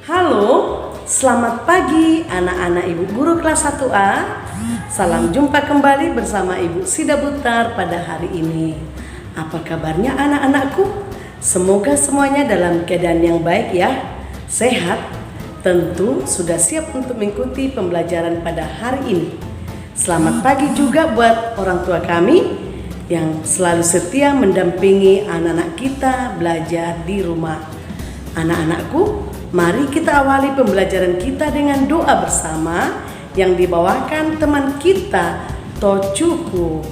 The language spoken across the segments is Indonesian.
Halo, selamat pagi anak-anak Ibu Guru kelas 1A. Salam jumpa kembali bersama Ibu Sida Butar pada hari ini. Apa kabarnya anak-anakku? Semoga semuanya dalam keadaan yang baik ya, sehat. Tentu sudah siap untuk mengikuti pembelajaran pada hari ini. Selamat pagi juga buat orang tua kami yang selalu setia mendampingi anak-anak kita belajar di rumah. Anak-anakku, mari kita awali pembelajaran kita dengan doa bersama yang dibawakan teman kita, Tocuku.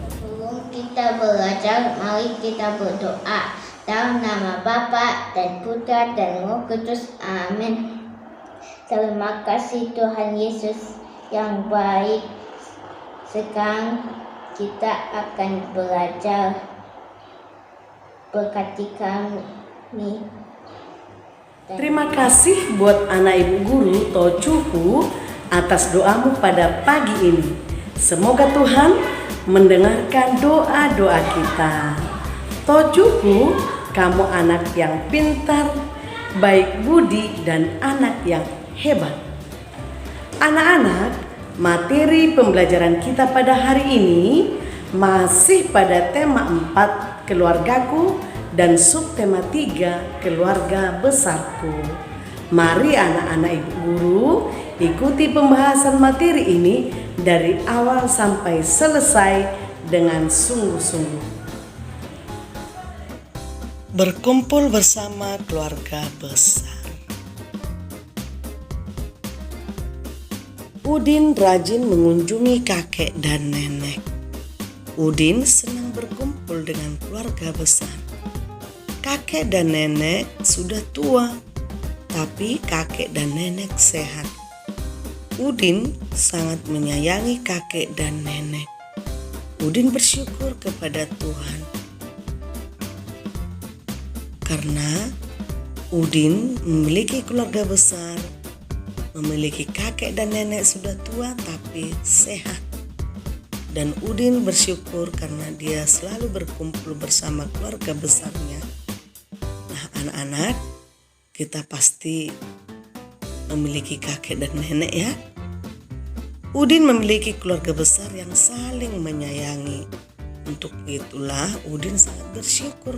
Sebelum kita belajar, mari kita berdoa. Dalam nama Bapa dan Putra dan Roh Kudus. Amin. Terima kasih Tuhan Yesus yang baik. Sekarang kita akan belajar. Berkati kami. Terima kasih buat anak Ibu Guru Tocuku atas doamu pada pagi ini. Semoga Tuhan mendengarkan doa-doa kita. Tocuku, kamu anak yang pintar, baik budi, dan anak yang hebat. Anak-anak, materi pembelajaran kita pada hari ini masih pada tema 4 keluargaku dan subtema 3 keluarga besarku. Mari anak-anak Ibu Guru ikuti pembahasan materi ini dari awal sampai selesai dengan sungguh-sungguh. Berkumpul bersama keluarga besar. Udin rajin mengunjungi kakek dan nenek. Udin senang berkumpul dengan keluarga besar. Kakek dan nenek sudah tua, tapi kakek dan nenek sehat. Udin sangat menyayangi kakek dan nenek. Udin bersyukur kepada Tuhan karena Udin memiliki keluarga besar, memiliki kakek dan nenek sudah tua tapi sehat. Dan Udin bersyukur karena dia selalu berkumpul bersama keluarga besarnya. Nah anak-anak, kita pasti memiliki kakek dan nenek ya. Udin memiliki keluarga besar yang saling menyayangi. Untuk itulah Udin sangat bersyukur.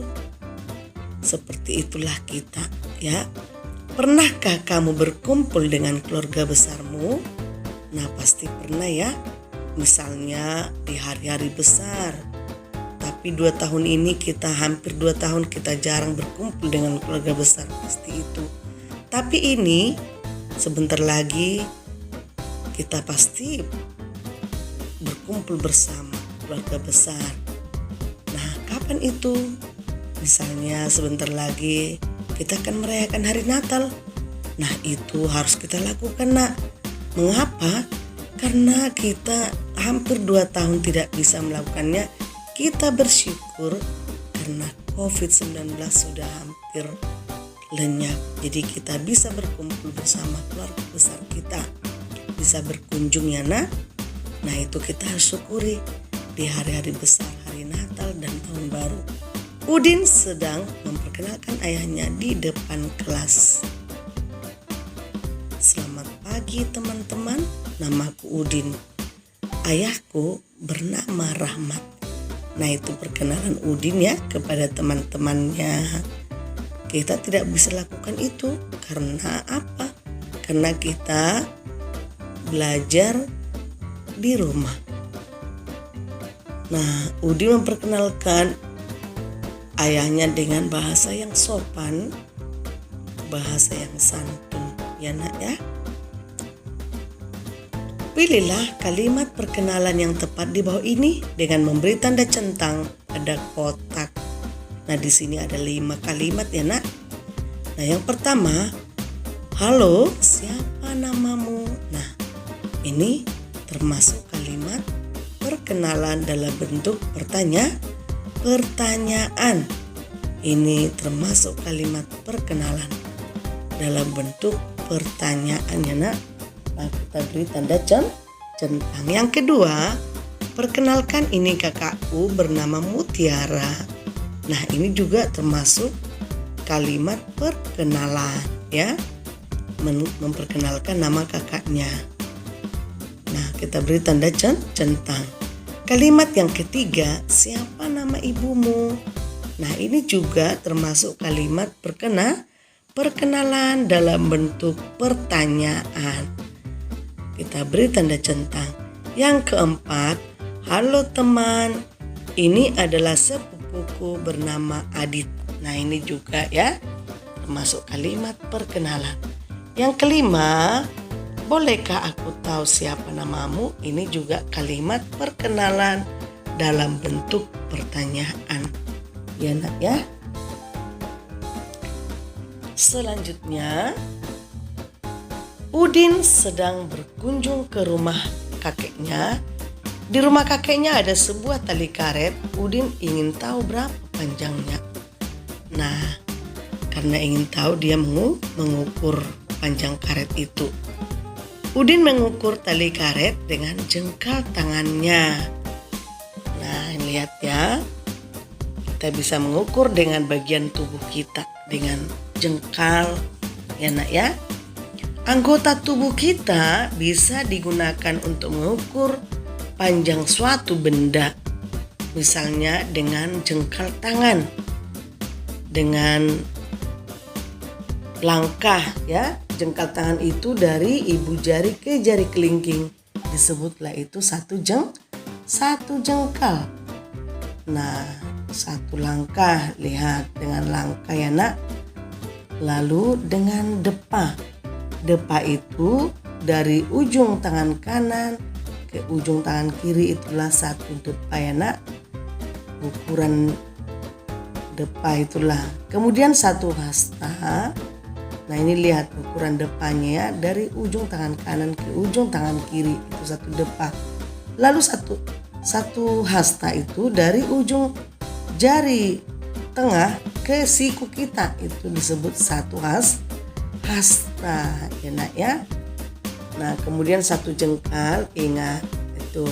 Seperti itulah kita ya. Pernahkah kamu berkumpul dengan keluarga besarmu? Nah pasti pernah ya. Misalnya di hari-hari besar. Tapi 2 tahun ini hampir 2 tahun kita jarang berkumpul dengan keluarga besar. Pasti itu. Tapi ini sebentar lagi kita pasti berkumpul bersama keluarga besar. Nah kapan itu? Misalnya sebentar lagi kita akan merayakan hari Natal. Nah itu harus kita lakukan nak. Mengapa? Karena kita hampir 2 tahun tidak bisa melakukannya. Kita bersyukur karena COVID-19 sudah hampir lenyap. Jadi kita bisa berkumpul bersama keluarga besar kita. Bisa berkunjung ya nak. Nah itu kita harus syukuri di hari-hari besar, hari Natal dan Tahun Baru. Udin sedang memperkenalkan ayahnya di depan kelas. Selamat pagi teman-teman, namaku Udin. Ayahku bernama Rahmat. Nah itu perkenalan Udin ya kepada teman-temannya. Kita tidak bisa lakukan itu karena apa? Karena kita belajar di rumah. Nah Udin memperkenalkan ayahnya dengan bahasa yang sopan, bahasa yang santun ya nak ya. Pilihlah kalimat perkenalan yang tepat di bawah ini dengan memberi tanda centang pada kotak. Nah di sini ada 5 kalimat ya nak. Nah yang pertama, halo siapa namamu? Nah ini termasuk kalimat perkenalan dalam bentuk pertanyaan. Ini termasuk kalimat perkenalan dalam bentuk pertanyaan ya nak. Nah, kita beri tanda centang. Yang kedua, perkenalkan ini kakakku bernama Mutiara. Nah ini juga termasuk kalimat perkenalan ya. memperkenalkan nama kakaknya. Nah, kita beri tanda centang. Kalimat yang ketiga, siapa nama ibumu? Nah, ini juga termasuk kalimat perkenalan dalam bentuk pertanyaan. Kita beri tanda centang. Yang keempat, halo teman, ini adalah sepupuku bernama Adit. Nah, ini juga ya termasuk kalimat perkenalan. Yang kelima, bolehkah aku tahu siapa namamu? Ini juga kalimat perkenalan dalam bentuk pertanyaan. Ya nak ya. Selanjutnya, Udin sedang berkunjung ke rumah kakeknya. Di rumah kakeknya ada sebuah tali karet. Udin ingin tahu berapa panjangnya. Nah, karena ingin tahu dia mengukur panjang karet itu. Udin mengukur tali karet dengan jengkal tangannya. Nah, lihat ya. Kita bisa mengukur dengan bagian tubuh kita dengan jengkal, ya nak ya. Anggota tubuh kita bisa digunakan untuk mengukur panjang suatu benda. Misalnya dengan jengkal tangan, dengan langkah ya. Jengkal tangan itu dari ibu jari ke jari kelingking. Disebutlah itu satu jengkal. Nah, satu langkah, lihat dengan langkah ya nak. Lalu dengan depa. Depa itu dari ujung tangan kanan ke ujung tangan kiri, itulah satu depa ya nak. Ukuran depa itulah. Kemudian satu hasta. Nah, ini lihat ukuran depanya ya, dari ujung tangan kanan ke ujung tangan kiri, itu satu depa. Lalu satu hasta itu dari ujung jari tengah ke siku kita, itu disebut satu hasta ya nak ya. Nah, kemudian satu jengkal, ingat itu.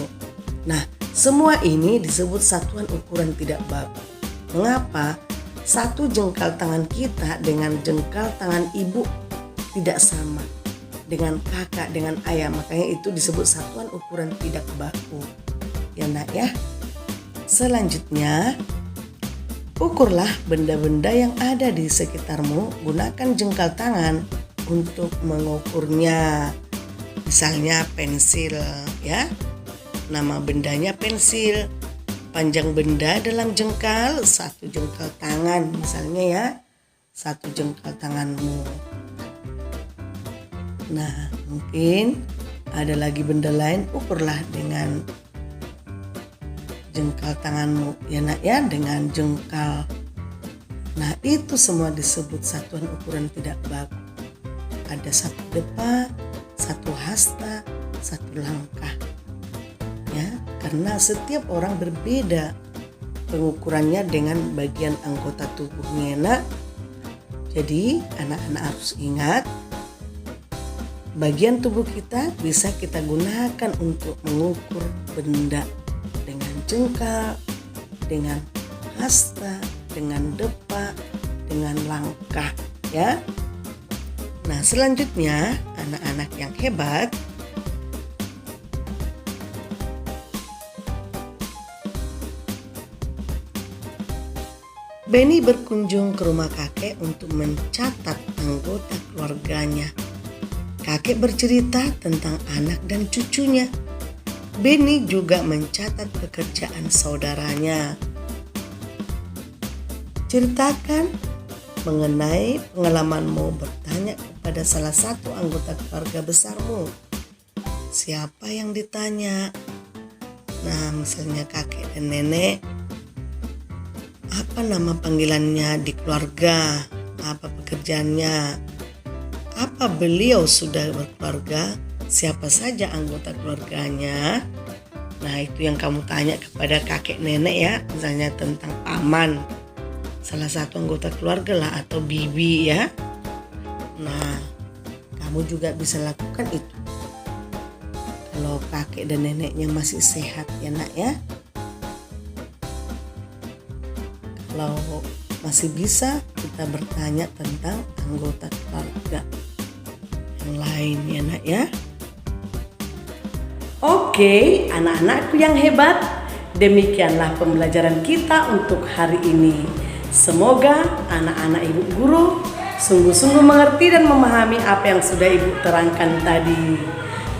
Nah, semua ini disebut satuan ukuran tidak baku. Mengapa? Satu jengkal tangan kita dengan jengkal tangan ibu tidak sama dengan kakak, dengan ayah. Makanya itu disebut satuan ukuran tidak baku. Ya nak ya. Selanjutnya, ukurlah benda-benda yang ada di sekitarmu. Gunakan jengkal tangan untuk mengukurnya. Misalnya pensil ya. Nama bendanya pensil. Panjang benda dalam jengkal, satu jengkal tangan misalnya ya, satu jengkal tanganmu. Nah, mungkin ada lagi benda lain, ukurlah dengan jengkal tanganmu ya nak ya, dengan jengkal. Nah, itu semua disebut satuan ukuran tidak baku. Ada satu depa, satu hasta, satu langkah. Ya, karena setiap orang berbeda pengukurannya dengan bagian anggota tubuhnya nak. Jadi anak-anak harus ingat, bagian tubuh kita bisa kita gunakan untuk mengukur benda dengan jengkal, dengan hasta, dengan depa, dengan langkah ya. Nah, selanjutnya anak-anak yang hebat, Benny berkunjung ke rumah kakek untuk mencatat anggota keluarganya. Kakek bercerita tentang anak dan cucunya. Benny juga mencatat pekerjaan saudaranya. Ceritakan mengenai pengalamanmu bertanya kepada salah satu anggota keluarga besarmu. Siapa yang ditanya? Nah, misalnya kakek dan nenek. Apa nama panggilannya di keluarga? Apa pekerjaannya? Apa beliau sudah berkeluarga? Siapa saja anggota keluarganya? Nah, itu yang kamu tanya kepada kakek nenek ya. Misalnya tentang paman, salah satu anggota keluarga lah, atau bibi ya. Nah, kamu juga bisa lakukan itu kalau kakek dan neneknya masih sehat ya nak ya. Kalau masih bisa, kita bertanya tentang anggota keluarga. yang lain ya nak ya. Oke, anak-anakku yang hebat, demikianlah pembelajaran kita untuk hari ini. Semoga anak-anak ibu guru sungguh-sungguh mengerti dan memahami apa yang sudah ibu terangkan tadi.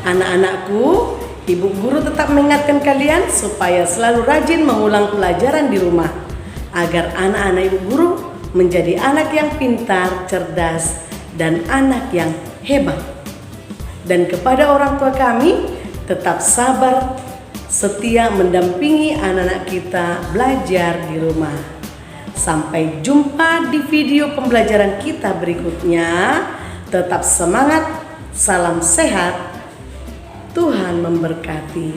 Anak-anakku, ibu guru tetap mengingatkan kalian supaya selalu rajin mengulang pelajaran di rumah, agar anak-anak ibu guru menjadi anak yang pintar, cerdas, dan anak yang hebat. Dan kepada orang tua kami, tetap sabar, setia mendampingi anak-anak kita belajar di rumah. Sampai jumpa di video pembelajaran kita berikutnya. Tetap semangat, salam sehat, Tuhan memberkati.